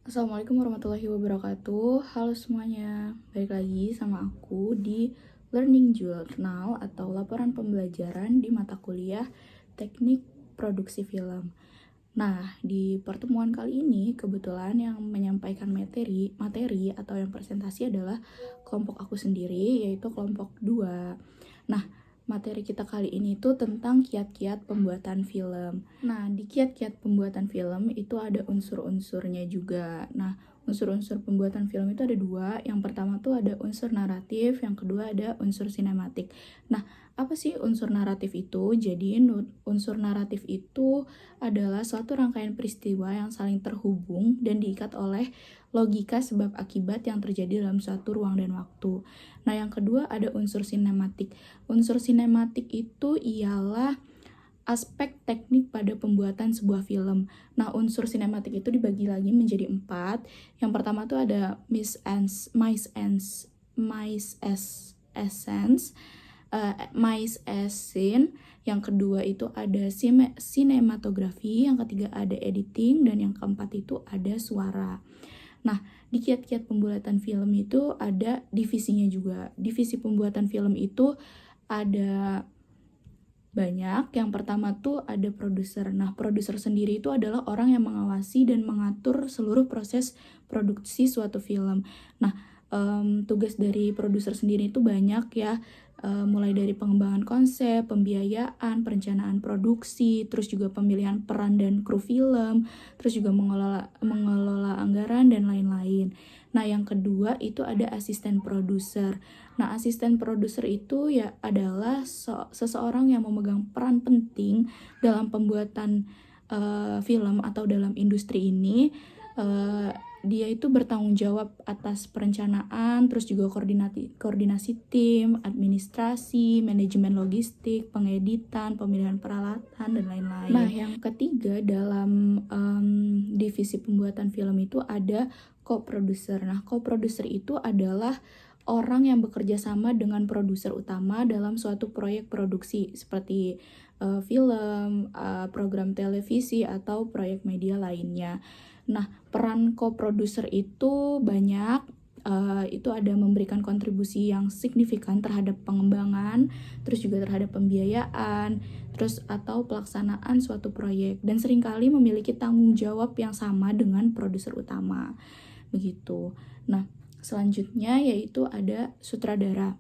Assalamualaikum warahmatullahi wabarakatuh. Halo semuanya, balik lagi sama aku di Learning Journal atau laporan pembelajaran di mata kuliah Teknik Produksi Film. Nah, di pertemuan kali ini kebetulan yang menyampaikan materi atau yang presentasi adalah kelompok aku sendiri, yaitu kelompok 2. Nah, materi kita kali ini tuh tentang kiat-kiat pembuatan film. Nah, di kiat-kiat pembuatan film itu ada unsur-unsurnya juga. Nah, unsur-unsur pembuatan film itu ada dua. Yang pertama tuh ada unsur naratif, yang kedua ada unsur sinematik. Nah, apa sih unsur naratif itu? Jadi, unsur naratif itu adalah suatu rangkaian peristiwa yang saling terhubung dan diikat oleh logika sebab akibat yang terjadi dalam suatu ruang dan waktu. Nah, yang kedua ada unsur sinematik. Unsur sinematik itu ialah aspek teknik pada pembuatan sebuah film. Nah, unsur sinematik itu dibagi lagi menjadi 4. Yang pertama tuh ada scene. Yang kedua itu ada sinematografi, yang ketiga ada editing, dan yang keempat itu ada suara. Nah, di kiat-kiat pembuatan film itu ada divisinya juga. Divisi pembuatan film itu ada banyak. Yang pertama tuh ada produser. Nah, produser sendiri itu adalah orang yang mengawasi dan mengatur seluruh proses produksi suatu film. Nah, tugas dari produser sendiri itu banyak ya, mulai dari pengembangan konsep, pembiayaan, perencanaan produksi, terus juga pemilihan peran dan kru film, terus juga mengelola anggaran dan lain-lain. Nah, yang kedua itu ada asisten produser. Nah, asisten produser itu ya adalah seseorang yang memegang peran penting dalam pembuatan film atau dalam industri ini. Dia itu bertanggung jawab atas perencanaan, terus juga koordinasi tim, administrasi, manajemen logistik, pengeditan, pemilihan peralatan, dan lain-lain. Nah, yang ketiga dalam divisi pembuatan film itu ada co-producer. Nah, co-producer itu adalah orang yang bekerja sama dengan produser utama dalam suatu proyek produksi seperti film, program televisi, atau proyek media lainnya. Nah, peran co-producer itu banyak, itu ada memberikan kontribusi yang signifikan terhadap pengembangan, terus juga terhadap pembiayaan, terus atau pelaksanaan suatu proyek, dan seringkali memiliki tanggung jawab yang sama dengan produser utama. Begitu. Nah, selanjutnya yaitu ada sutradara.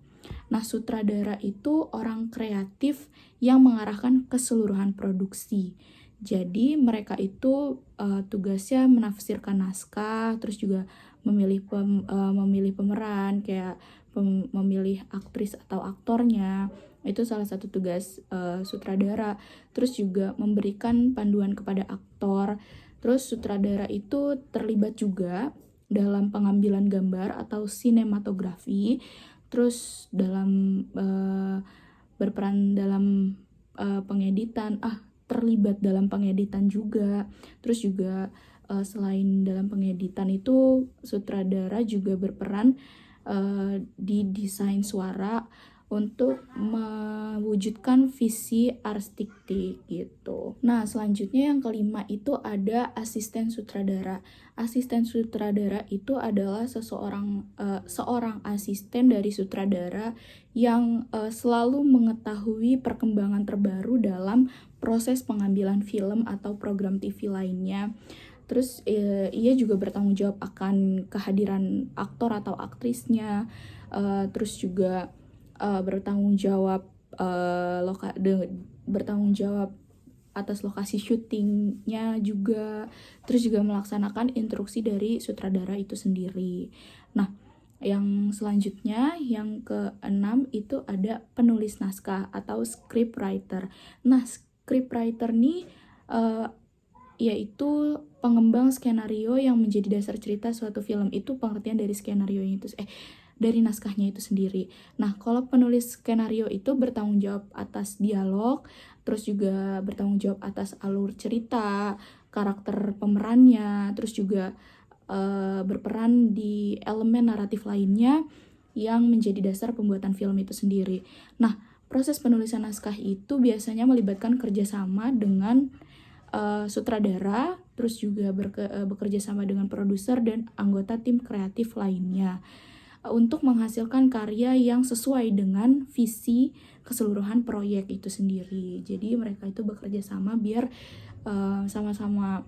Nah, sutradara itu orang kreatif yang mengarahkan keseluruhan produksi. Jadi mereka itu tugasnya menafsirkan naskah, terus juga memilih pemeran, kayak memilih aktris atau aktornya. Itu salah satu tugas sutradara. Terus juga memberikan panduan kepada aktor. Terus sutradara itu terlibat juga dalam pengambilan gambar atau sinematografi. Terus dalam berperan dalam pengeditan, terlibat dalam pengeditan juga. Terus juga selain dalam pengeditan itu sutradara juga berperan di desain suara untuk mewujudkan visi artistik gitu. Nah, selanjutnya yang kelima itu ada asisten sutradara. Asisten sutradara itu adalah seorang asisten dari sutradara yang selalu mengetahui perkembangan terbaru dalam proses pengambilan film atau program TV lainnya. Terus ia juga bertanggung jawab akan kehadiran aktor atau aktrisnya. Terus juga bertanggung jawab bertanggung jawab atas lokasi syutingnya juga. Terus juga melaksanakan instruksi dari sutradara itu sendiri. Nah, yang selanjutnya, yang keenam itu ada penulis naskah atau scriptwriter. Nah, scriptwriter nih yaitu pengembang skenario yang menjadi dasar cerita suatu film. Itu pengertian dari skenario itu dari naskahnya itu sendiri. Nah, kalau penulis skenario itu bertanggung jawab atas dialog, terus juga bertanggung jawab atas alur cerita, karakter pemerannya, terus juga berperan di elemen naratif lainnya yang menjadi dasar pembuatan film itu sendiri. Nah, proses penulisan naskah itu biasanya melibatkan kerjasama dengan sutradara, terus juga bekerja sama dengan produser dan anggota tim kreatif lainnya untuk menghasilkan karya yang sesuai dengan visi keseluruhan proyek itu sendiri. Jadi mereka itu bekerja sama biar sama-sama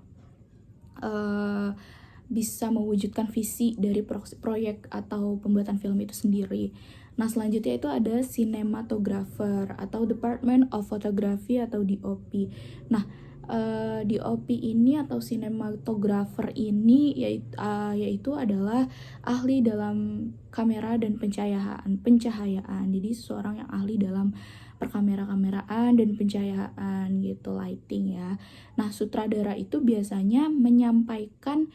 bisa mewujudkan visi dari proyek atau pembuatan film itu sendiri. Nah, selanjutnya itu ada cinematographer atau Department of Photography atau DOP. Nah, DOP ini atau cinematographer ini yaitu adalah ahli dalam kamera dan pencahayaan. Jadi seorang yang ahli dalam perkamera-kameraan dan pencahayaan gitu, lighting ya. Nah, sutradara itu biasanya menyampaikan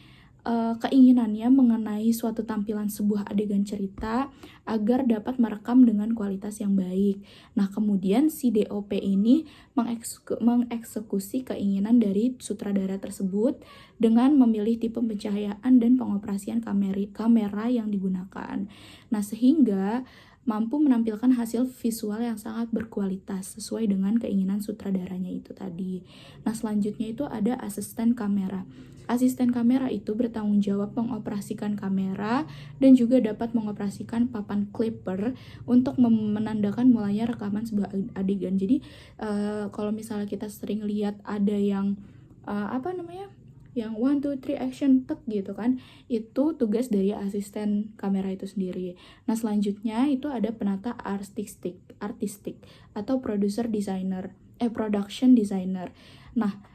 keinginannya mengenai suatu tampilan sebuah adegan cerita agar dapat merekam dengan kualitas yang baik. Nah, kemudian si DOP ini mengeksekusi keinginan dari sutradara tersebut dengan memilih tipe pencahayaan dan pengoperasian kamera yang digunakan. Nah, sehingga mampu menampilkan hasil visual yang sangat berkualitas sesuai dengan keinginan sutradaranya itu tadi. Nah, selanjutnya itu ada asisten kamera. Asisten kamera itu bertanggung jawab mengoperasikan kamera dan juga dapat mengoperasikan papan clipper untuk menandakan mulainya rekaman sebuah adegan. Jadi kalau misalnya kita sering lihat ada yang yang 1, 2, 3 action tek gitu kan, itu tugas dari asisten kamera itu sendiri. Nah, selanjutnya itu ada penata artistik atau production designer. Nah,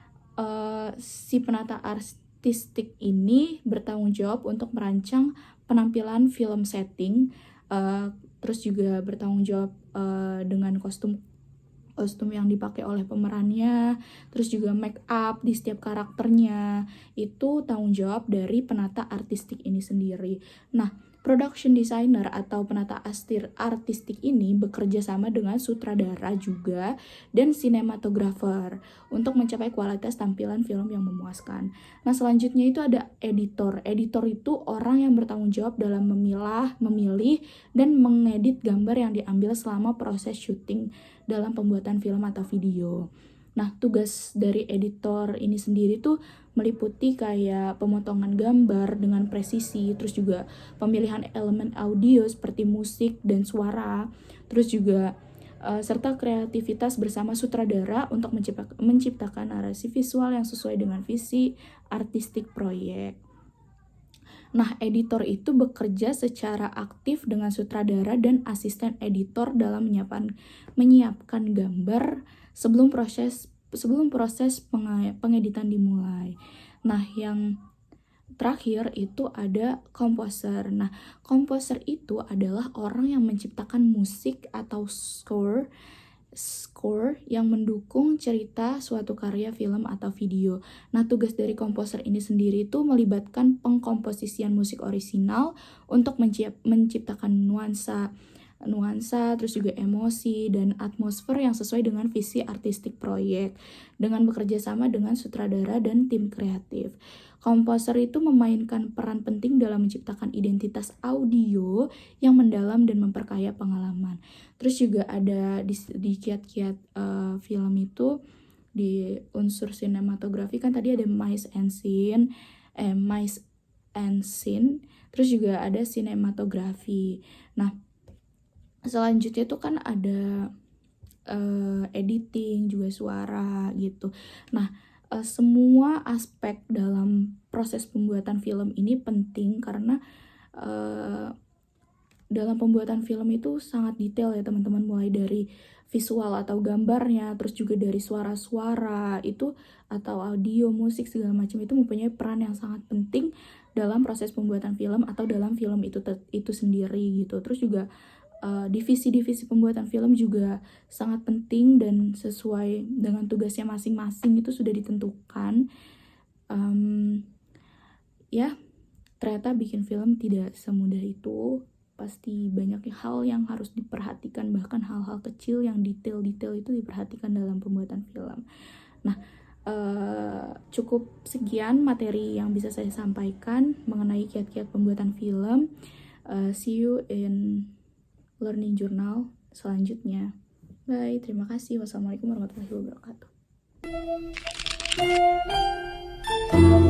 si penata artistik ini bertanggung jawab untuk merancang penampilan film setting, terus juga bertanggung jawab dengan kostum yang dipakai oleh pemerannya, terus juga make up di setiap karakternya, itu tanggung jawab dari penata artistik ini sendiri. Nah, production designer atau penata artistik ini bekerja sama dengan sutradara juga dan sinematografer untuk mencapai kualitas tampilan film yang memuaskan. Nah, selanjutnya itu ada editor. Editor itu orang yang bertanggung jawab dalam memilih, dan mengedit gambar yang diambil selama proses syuting dalam pembuatan film atau video. Nah, tugas dari editor ini sendiri tuh meliputi kayak pemotongan gambar dengan presisi, terus juga pemilihan elemen audio seperti musik dan suara, terus juga serta kreativitas bersama sutradara untuk menciptakan narasi visual yang sesuai dengan visi artistik proyek. Nah, editor itu bekerja secara aktif dengan sutradara dan asisten editor dalam menyiapkan gambar sebelum proses pengeditan dimulai. Nah, yang terakhir itu ada komposer. Nah, komposer itu adalah orang yang menciptakan musik atau score yang mendukung cerita suatu karya film atau video. Nah, tugas dari komposer ini sendiri itu melibatkan pengkomposisian musik orisinal untuk menciptakan nuansa, terus juga emosi dan atmosfer yang sesuai dengan visi artistik proyek dengan bekerja sama dengan sutradara dan tim kreatif. Komposer itu memainkan peran penting dalam menciptakan identitas audio yang mendalam dan memperkaya pengalaman. Terus juga ada di kiat-kiat film itu, di unsur sinematografi kan tadi ada mice and scene, terus juga ada sinematografi. Nah, selanjutnya itu kan ada editing, juga suara gitu. Nah, semua aspek dalam proses pembuatan film ini penting karena dalam pembuatan film itu sangat detail ya teman-teman, mulai dari visual atau gambarnya, terus juga dari suara-suara itu atau audio, musik segala macam itu mempunyai peran yang sangat penting dalam proses pembuatan film atau dalam film itu sendiri gitu. Terus juga divisi-divisi pembuatan film juga sangat penting dan sesuai dengan tugasnya masing-masing itu sudah ditentukan. Ya, ternyata bikin film tidak semudah itu. Pasti banyak hal yang harus diperhatikan, bahkan hal-hal kecil yang detail-detail itu diperhatikan dalam pembuatan film. Nah, cukup sekian materi yang bisa saya sampaikan mengenai kiat-kiat pembuatan film. See you in learning journal selanjutnya. Bye, terima kasih. Wassalamualaikum warahmatullahi wabarakatuh. Thank you.